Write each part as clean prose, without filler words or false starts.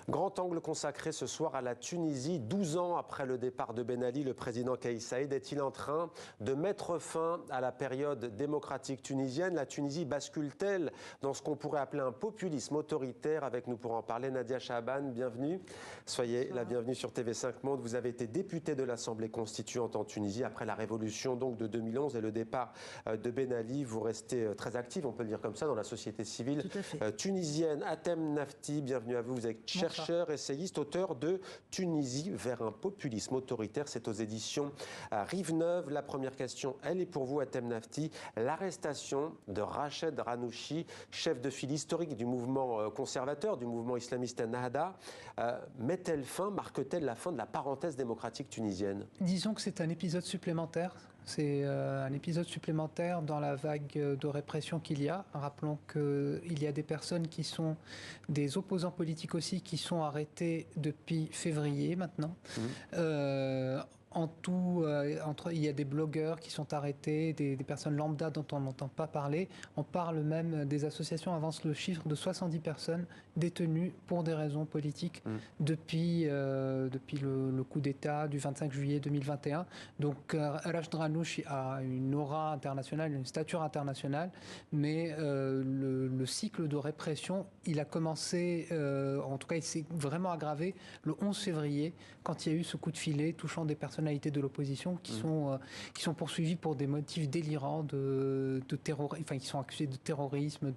Grand angle consacré ce soir à la Tunisie. 12 ans après le départ de Ben Ali, le président Kais Saïed est-il en train de mettre fin à la période démocratique tunisienne? La Tunisie bascule-t-elle dans ce qu'on pourrait appeler un populisme autoritaire? Avec nous pour en parler, Nadia Chaban, bienvenue. Soyez la bienvenue sur TV5 Monde. Vous avez été députée de l'Assemblée constituante en Tunisie après la révolution donc, de 2011 et le départ de Ben Ali. Vous restez très active, on peut le dire comme ça, dans la société civile tunisienne. Atem Nafti, bienvenue à vous. Vous êtes chercheur, essayiste, auteur de Tunisie vers un populisme autoritaire. C'est aux éditions Rive Neuve. La première question, elle est pour vous, Atem Nafti. L'arrestation de Rached Ghannouchi, chef de file historique du mouvement conservateur, du mouvement islamiste Ennahda, met-elle fin, marque-t-elle la fin de la parenthèse démocratique tunisienne? Disons que c'est un épisode supplémentaire. C'est un épisode supplémentaire dans la vague de répression qu'il y a. Rappelons qu'il y a des personnes qui sont des opposants politiques aussi qui sont arrêtés depuis février maintenant. En tout, il y a des blogueurs qui sont arrêtés, des personnes lambda dont on n'entend pas parler. On parle même, des associations avancent le chiffre de 70 personnes détenues pour des raisons politiques depuis le coup d'État du 25 juillet 2021. Donc Rached Ghannouchi a une aura internationale, une stature internationale, mais le cycle de répression, il a commencé, en tout cas il s'est vraiment aggravé le 11 février quand il y a eu ce coup de filet touchant des personnalités de l'opposition qui sont poursuivies pour des motifs délirants de terrorisme, enfin qui sont accusés de terrorisme,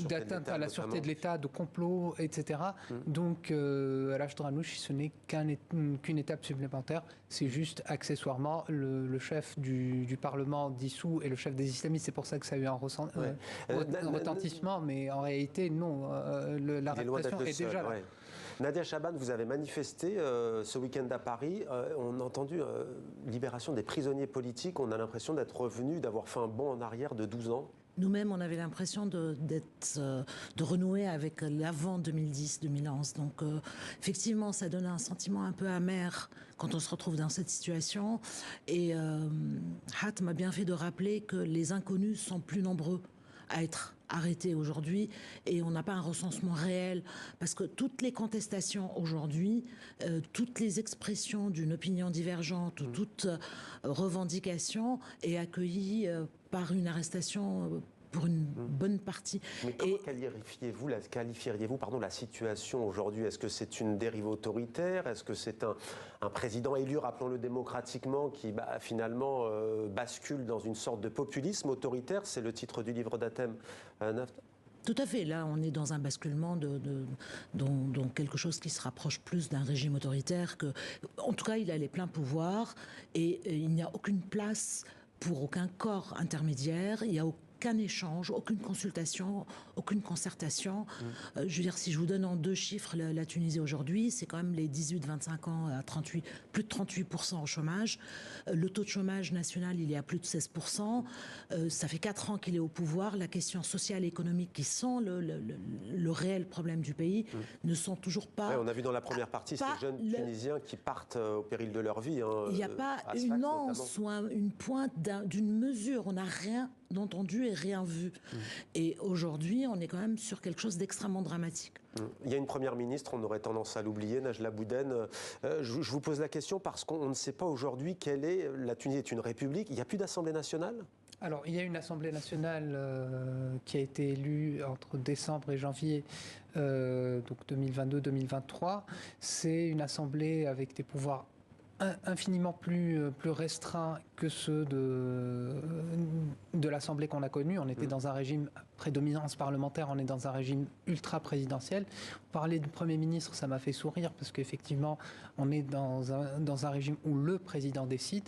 d'atteinte à la sûreté de l'État, de complot, etc. Donc Rached Ghannouchi, ce n'est qu'une étape supplémentaire. C'est juste accessoirement le chef du Parlement dissous et le chef des islamistes. C'est pour ça que ça a eu un retentissement, mais en réalité non. La répression est déjà là. Nadia Chaban, vous avez manifesté ce week-end à Paris. On a entendu libération des prisonniers politiques. On a l'impression d'être revenu, d'avoir fait un bond en arrière de 12 ans. Nous-mêmes, on avait l'impression de renouer avec l'avant 2010-2011. Donc, effectivement, ça donne un sentiment un peu amer quand on se retrouve dans cette situation. Et Hat m'a bien fait de rappeler que les inconnus sont plus nombreux à être arrêtés aujourd'hui et on n'a pas un recensement réel parce que toutes les contestations aujourd'hui, toutes les expressions d'une opinion divergente ou toute revendication est accueillie par une arrestation pour une bonne partie. Mais comment qualifieriez-vous la situation aujourd'hui? Est-ce que c'est une dérive autoritaire? Est-ce que c'est un président élu, rappelons-le démocratiquement, qui finalement bascule dans une sorte de populisme autoritaire? C'est le titre du livre d'Atem Nafti. Tout à fait. Là, on est dans un basculement dans quelque chose qui se rapproche plus d'un régime autoritaire. En tout cas, il a les pleins pouvoirs et il n'y a aucune place pour aucun corps intermédiaire. Il n'y a aucun échange, aucune consultation, aucune concertation. Je veux dire, si je vous donne en deux chiffres la Tunisie aujourd'hui, c'est quand même les 18-25 ans à plus de 38% au chômage. Le taux de chômage national, il est à plus de 16%. Ça fait 4 ans qu'il est au pouvoir. La question sociale et économique, qui sont le réel problème du pays, ne sont toujours pas... Ouais, on a vu dans la première partie ces jeunes Tunisiens qui partent au péril de leur vie. Il n'y a pas une once ou une pointe d'une mesure. On n'a rien entendu et rien vu. Et aujourd'hui, on est quand même sur quelque chose d'extrêmement dramatique. Il y a une première ministre, on aurait tendance à l'oublier, Najla Bouden. Je vous pose la question parce qu'on ne sait pas aujourd'hui quelle est... La Tunisie est une république, il n'y a plus d'Assemblée nationale? Alors, il y a une Assemblée nationale qui a été élue entre décembre et janvier donc 2022-2023. C'est une Assemblée avec des pouvoirs infiniment plus restreints que ceux de l'Assemblée qu'on a connue. On était dans un régime prédominance parlementaire, on est dans un régime ultra-présidentiel. Parler du Premier ministre, ça m'a fait sourire parce qu'effectivement, on est dans un régime où le président décide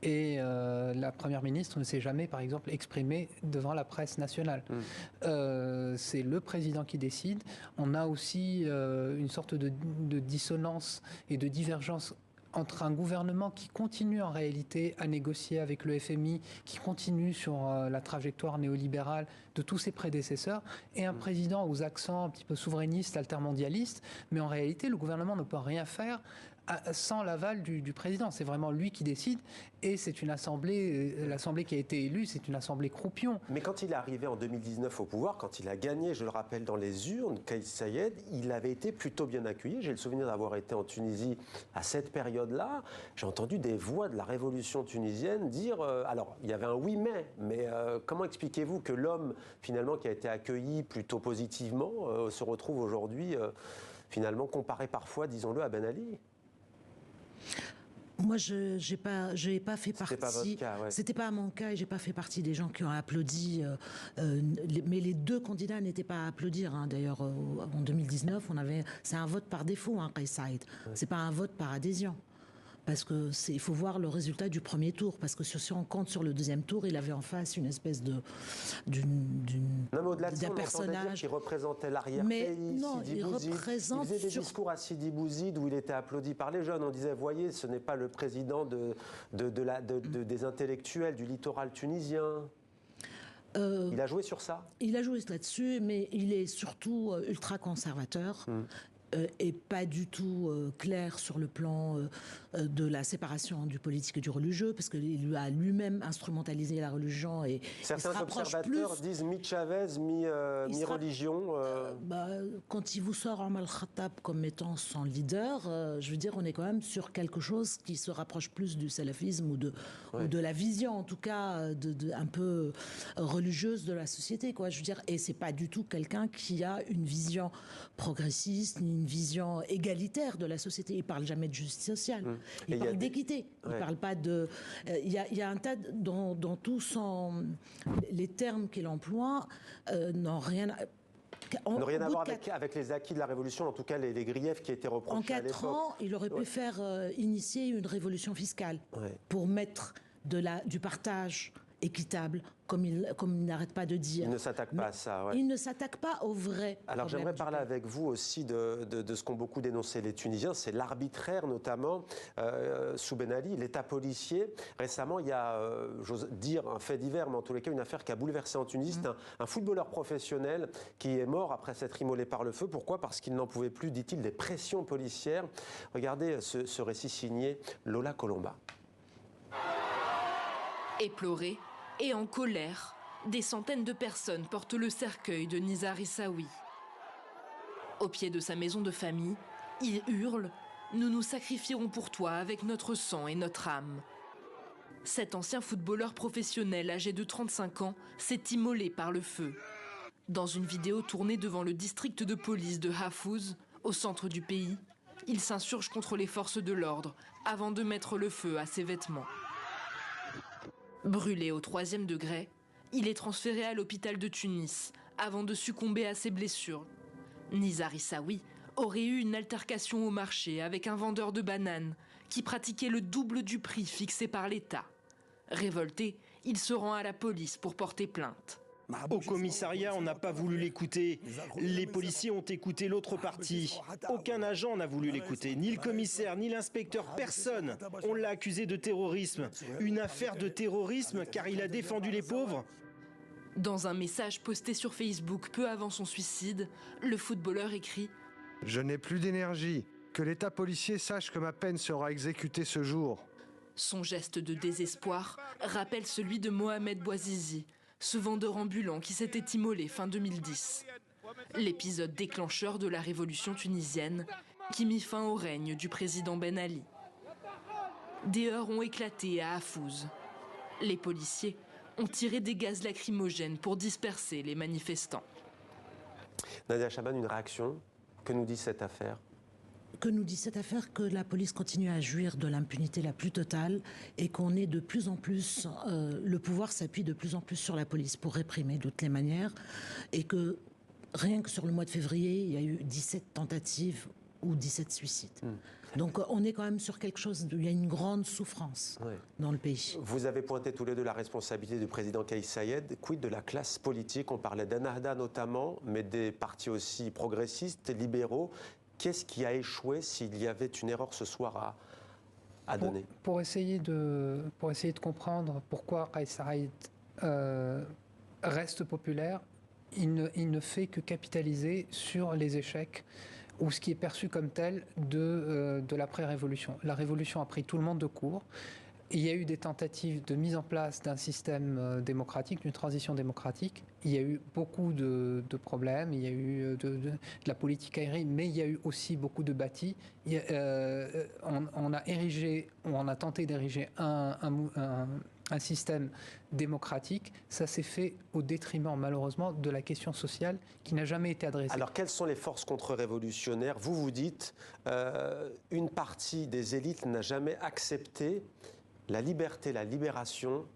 et la Première ministre ne s'est jamais, par exemple, exprimée devant la presse nationale. C'est le président qui décide. On a aussi une sorte de dissonance et de divergence entre un gouvernement qui continue en réalité à négocier avec le FMI, qui continue sur la trajectoire néolibérale de tous ses prédécesseurs, et un président aux accents un petit peu souverainistes, altermondialistes, mais en réalité le gouvernement ne peut rien faire sans l'aval du président. C'est vraiment lui qui décide et c'est une assemblée, l'assemblée qui a été élue, c'est une assemblée croupion. Mais quand il est arrivé en 2019 au pouvoir, quand il a gagné, je le rappelle, dans les urnes, Kais Saied, il avait été plutôt bien accueilli. J'ai le souvenir d'avoir été en Tunisie à cette période-là. J'ai entendu des voix de la révolution tunisienne dire, alors il y avait un oui mais comment expliquez-vous que l'homme finalement qui a été accueilli plutôt positivement se retrouve aujourd'hui finalement comparé parfois, disons-le, à Ben Ali? Moi, j'ai pas fait partie. C'était pas votre cas, ouais. C'était pas mon cas et j'ai pas fait partie des gens qui ont applaudi. Mais les deux candidats n'étaient pas à applaudir. Hein. D'ailleurs, en 2019, c'est un vote par défaut, hein, Kais Saied. Ouais. C'est pas un vote par adhésion. Parce que il faut voir le résultat du premier tour. Parce que si on compte sur le deuxième tour, il avait en face une espèce d'un personnage qui représentait l'arrière-pays, Sidi Bouzid. Il faisait des discours à Sidi Bouzid où il était applaudi par les jeunes. On disait, voyez, ce n'est pas le président des intellectuels du littoral tunisien. Il a joué sur ça? Il a joué là-dessus, mais il est surtout ultra-conservateur. Et pas du tout clair sur le plan de la séparation du politique et du religieux, parce qu'il a lui-même instrumentalisé la religion et certains observateurs disent mi-Chavez, mi-religion. Quand il vous sort Omar al-Khattab comme étant son leader, je veux dire, on est quand même sur quelque chose qui se rapproche plus du salafisme ou de la vision, en tout cas, un peu religieuse de la société, quoi. Je veux dire, et c'est pas du tout quelqu'un qui a une vision progressiste ni une vision égalitaire de la société. Il parle jamais de justice sociale. Il parle d'équité. Il parle pas de. Il y a un tas dans tous les termes qu'il emploie n'ont rien. N'ont rien à voir avec les acquis de la Révolution, en tout cas les griefs qui étaient reprochés à l'époque. En 4 ans, il aurait pu faire initier une révolution fiscale pour mettre du partage équitable, comme il n'arrête pas de dire. Il ne s'attaque pas à ça. Ouais. Il ne s'attaque pas au vrai. Alors j'aimerais parler avec vous aussi de ce qu'ont beaucoup dénoncé les Tunisiens, c'est l'arbitraire notamment sous Ben Ali, l'État policier. Récemment, il y a, j'ose dire un fait divers, mais en tous les cas une affaire qui a bouleversé en Tunisie. C'est un footballeur professionnel qui est mort après s'être immolé par le feu. Pourquoi? Parce qu'il n'en pouvait plus, dit-il, des pressions policières. Regardez ce récit signé Lola Colomba. Éploré et en colère, des centaines de personnes portent le cercueil de Nizar Issaoui. Au pied de sa maison de famille, il hurle « Nous nous sacrifierons pour toi avec notre sang et notre âme ». Cet ancien footballeur professionnel âgé de 35 ans s'est immolé par le feu. Dans une vidéo tournée devant le district de police de Hafouz, au centre du pays, il s'insurge contre les forces de l'ordre avant de mettre le feu à ses vêtements. Brûlé au 3e degré, il est transféré à l'hôpital de Tunis avant de succomber à ses blessures. Nizar Issaoui aurait eu une altercation au marché avec un vendeur de bananes qui pratiquait le double du prix fixé par l'État. Révolté, il se rend à la police pour porter plainte. Au commissariat, on n'a pas voulu l'écouter. Les policiers ont écouté l'autre partie. Aucun agent n'a voulu l'écouter, ni le commissaire, ni l'inspecteur, personne. On l'a accusé de terrorisme. Une affaire de terrorisme car il a défendu les pauvres. Dans un message posté sur Facebook peu avant son suicide, le footballeur écrit « Je n'ai plus d'énergie. Que l'État policier sache que ma peine sera exécutée ce jour. » Son geste de désespoir rappelle celui de Mohamed Bouazizi, ce vendeur ambulant qui s'était immolé fin 2010. L'épisode déclencheur de la révolution tunisienne qui mit fin au règne du président Ben Ali. Des heurts ont éclaté à Hafouz. Les policiers ont tiré des gaz lacrymogènes pour disperser les manifestants. Nadia Chaban, une réaction? Que nous dit cette affaire? Que nous dit cette affaire? Que la police continue à jouir de l'impunité la plus totale et qu'on est de plus en plus, le pouvoir s'appuie de plus en plus sur la police pour réprimer de toutes les manières et que rien que sur le mois de février, il y a eu 17 tentatives ou 17 suicides. Donc on est quand même sur quelque chose, il y a une grande souffrance dans le pays. Vous avez pointé tous les deux la responsabilité du président Kais Saied. Quid de la classe politique? On parlait d'Ennahda notamment, mais des partis aussi progressistes, libéraux. Qu'est-ce qui a échoué s'il y avait une erreur ce soir à donner? Pour essayer de comprendre pourquoi Kais Saied reste populaire, il ne fait que capitaliser sur les échecs ou ce qui est perçu comme tel de l'après-révolution. La révolution a pris tout le monde de court. Il y a eu des tentatives de mise en place d'un système démocratique, d'une transition démocratique. Il y a eu beaucoup de problèmes, il y a eu de la politique aérienne, mais il y a eu aussi beaucoup de bâtis. On a érigé, ou on a tenté d'ériger un système démocratique. Ça s'est fait au détriment, malheureusement, de la question sociale qui n'a jamais été adressée. Alors, quelles sont les forces contre-révolutionnaires ? Vous dites, une partie des élites n'a jamais accepté la liberté, la libération,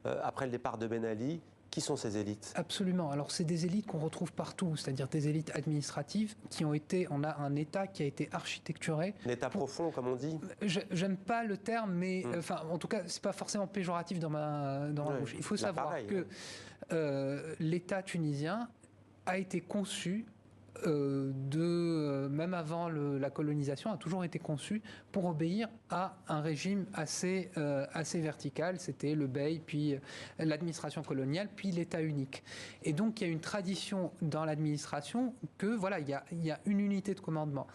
après le départ de Ben Ali. Qui sont ces élites ? Absolument. Alors, c'est des élites qu'on retrouve partout, c'est-à-dire des élites administratives qui ont été... On a un État qui a été architecturé... Un État profond, comme on dit ? J'aime pas le terme, mais enfin, en tout cas, c'est pas forcément péjoratif dans ma bouche. Il faut savoir que l'État tunisien a été conçu... même avant la colonisation, a toujours été conçu pour obéir à un régime assez vertical. C'était le bey, puis l'administration coloniale, puis l'État unique. Et donc, il y a une tradition dans l'administration que, voilà, il y a une unité de commandement.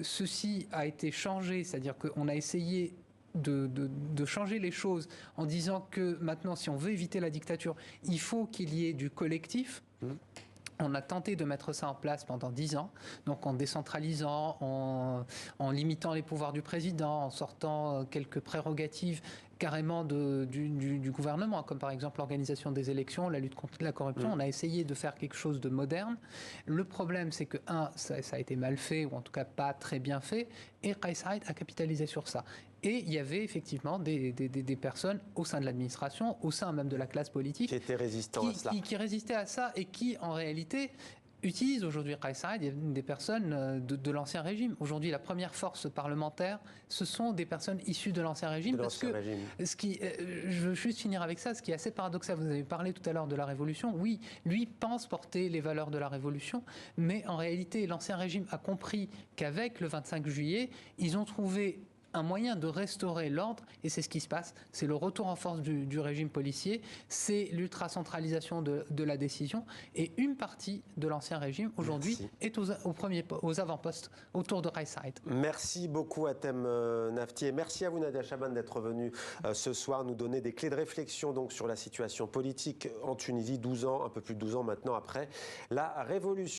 Ceci a été changé, c'est-à-dire qu'on a essayé de changer les choses en disant que maintenant, si on veut éviter la dictature, il faut qu'il y ait du collectif. On a tenté de mettre ça en place pendant 10 ans, donc en décentralisant, en limitant les pouvoirs du président, en sortant quelques prérogatives carrément du gouvernement, comme par exemple l'organisation des élections, la lutte contre la corruption. On a essayé de faire quelque chose de moderne. Le problème, c'est que, ça a été mal fait, ou en tout cas pas très bien fait, et Kais Saïed a capitalisé sur ça. Et il y avait effectivement des personnes au sein de l'administration, au sein même de la classe politique, qui étaient résistants à cela. Qui résistaient à ça et qui, en réalité, utilisent aujourd'hui Kais Saïed, des personnes de l'ancien régime. Aujourd'hui, la première force parlementaire, ce sont des personnes issues de l'ancien régime. Je veux juste finir avec ça, ce qui est assez paradoxal. Vous avez parlé tout à l'heure de la Révolution. Oui, lui pense porter les valeurs de la Révolution, mais en réalité, l'ancien régime a compris qu'avec le 25 juillet, ils ont trouvé un moyen de restaurer l'ordre, et c'est ce qui se passe. C'est le retour en force du régime policier, c'est l'ultra-centralisation de la décision, et une partie de l'ancien régime, aujourd'hui, est aux avant-postes, autour de Kais Saïed. Merci beaucoup Hatem Nafti, et merci à vous Nadia Chaban d'être venue ce soir nous donner des clés de réflexion donc, sur la situation politique en Tunisie, 12 ans, un peu plus de 12 ans maintenant après la Révolution.